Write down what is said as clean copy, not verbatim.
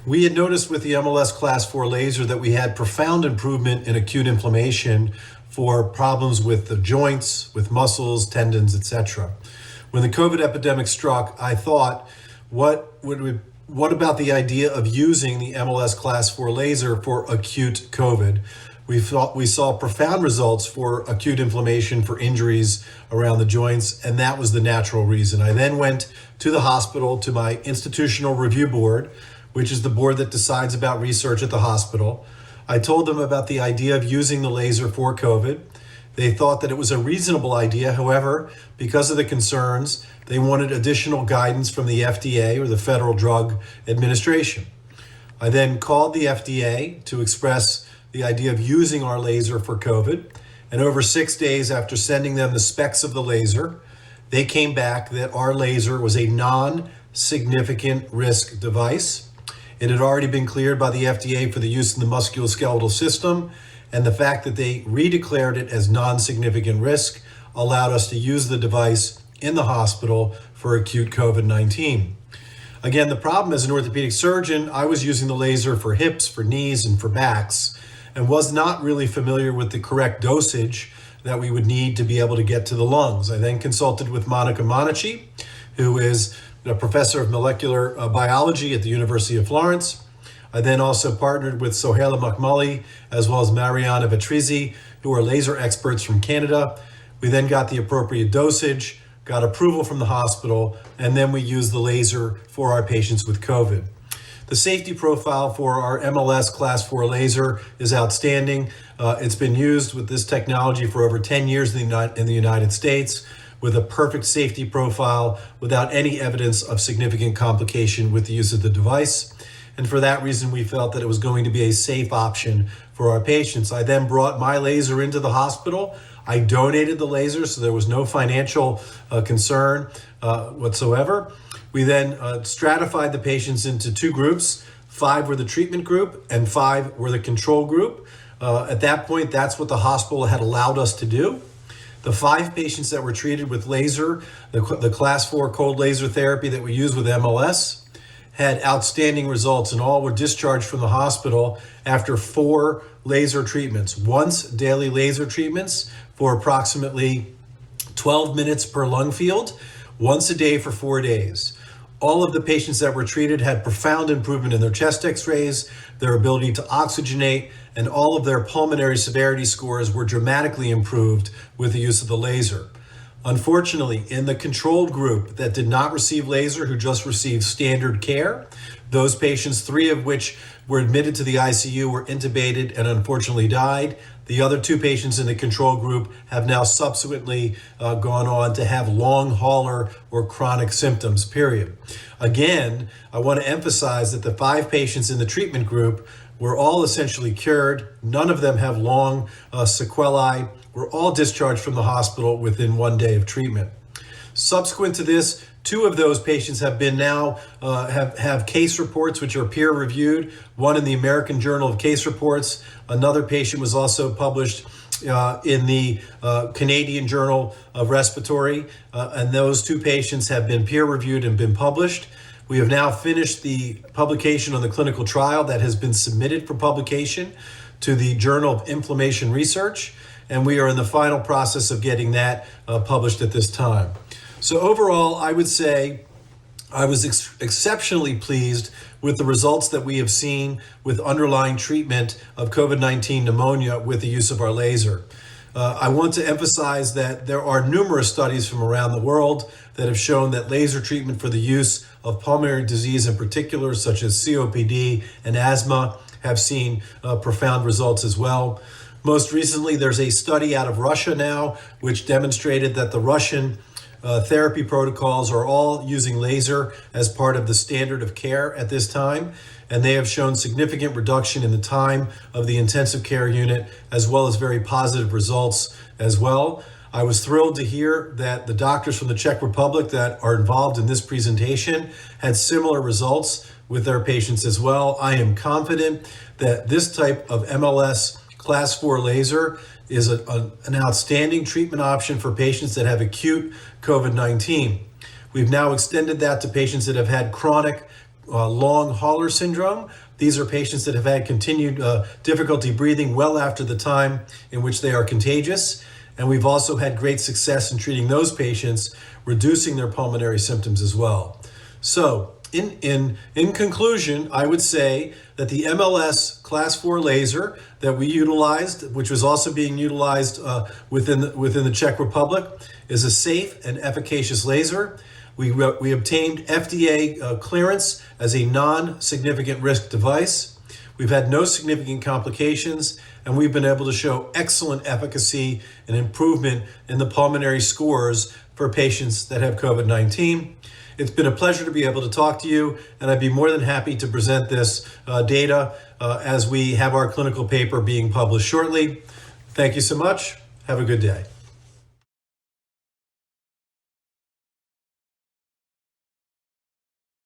We had noticed with the MLS Class 4 laser that we had profound improvement in acute inflammation for problems with the joints, with muscles, tendons, etc. When the COVID epidemic struck, I thought, what about the idea of using the MLS Class 4 laser for acute COVID? We saw profound results for acute inflammation for injuries around the joints, and that was the natural reason. I then went to the hospital, to my institutional review board, which is the board that decides about research at the hospital. I told them about the idea of using the laser for COVID. They thought that it was a reasonable idea. However, because of the concerns, they wanted additional guidance from the FDA, or the Federal Drug Administration. I then called the FDA to express the idea of using our laser for COVID. And over 6 days after sending them the specs of the laser, they came back that our laser was a non-significant risk device. It had already been cleared by the FDA for the use in the musculoskeletal system, and the fact that they redeclared it as non-significant risk allowed us to use the device in the hospital for acute COVID-19. Again, the problem as an orthopedic surgeon, I was using the laser for hips, for knees, and for backs, and was not really familiar with the correct dosage that we would need to be able to get to the lungs. I then consulted with Monica Monaci, who is a professor of molecular biology at the University of Florence. I then also partnered with Sohaila Makmali, as well as Mariana Vetrizzi, who are laser experts from Canada. We then got the appropriate dosage, got approval from the hospital, and then we used the laser for our patients with COVID. The safety profile for our MLS Class 4 laser is outstanding. It's been used with this technology for over 10 years in the United States, with a perfect safety profile without any evidence of significant complication with the use of the device. And for that reason, we felt that it was going to be a safe option for our patients. I then brought my laser into the hospital. I donated the laser, so there was no financial concern whatsoever. We then stratified the patients into 2 groups. 5 were the treatment group and 5 were the control group. At that point, that's what the hospital had allowed us to do. The 5 patients that were treated with laser, the Class 4 cold laser therapy that we use with MLS, had outstanding results, and all were discharged from the hospital after 4 laser treatments. Once daily laser treatments for approximately 12 minutes per lung field, once a day for 4 days. All of the patients that were treated had profound improvement in their chest x-rays, their ability to oxygenate, and all of their pulmonary severity scores were dramatically improved with the use of the laser. Unfortunately, in the controlled group that did not receive laser, who just received standard care, those patients, 3 of which were admitted to the ICU, were intubated and unfortunately died. The other 2 patients in the control group have now subsequently gone on to have long hauler or chronic symptoms, period. Again, I want to emphasize that the 5 patients in the treatment group were all essentially cured. None of them have long sequelae. Were all discharged from the hospital within 1 day of treatment. Subsequent to this, 2 of those patients have been now have case reports which are peer reviewed. One in the American Journal of Case Reports. Another patient was also published in the Canadian Journal of Respiratory, and those 2 patients have been peer reviewed and been published. We have now finished the publication on the clinical trial that has been submitted for publication to the Journal of Inflammation Research, and we are in the final process of getting that published at this time. So overall, I would say I was exceptionally pleased with the results that we have seen with underlying treatment of COVID-19 pneumonia with the use of our laser. I want to emphasize that there are numerous studies from around the world that have shown that laser treatment for the use of pulmonary disease in particular, such as COPD and asthma, have seen profound results as well. Most recently, there's a study out of Russia now, which demonstrated that the Russian therapy protocols are all using laser as part of the standard of care at this time, and they have shown significant reduction in the time of the intensive care unit, as well as very positive results as well. I was thrilled to hear that the doctors from the Czech Republic that are involved in this presentation had similar results with their patients as well. I am confident that this type of MLS Class 4 laser is an outstanding treatment option for patients that have acute COVID-19. We've now extended that to patients that have had chronic long hauler syndrome. These are patients that have had continued difficulty breathing well after the time in which they are contagious. And we've also had great success in treating those patients, reducing their pulmonary symptoms as well. So in conclusion, I would say that the MLS Class 4 laser that we utilized, which was also being utilized within the Czech Republic, is a safe and efficacious laser. We obtained FDA clearance as a non-significant risk device. We've had no significant complications, and we've been able to show excellent efficacy and improvement in the pulmonary scores for patients that have COVID-19. It's been a pleasure to be able to talk to you, and I'd be more than happy to present this data as we have our clinical paper being published shortly. Thank you so much. Have a good day.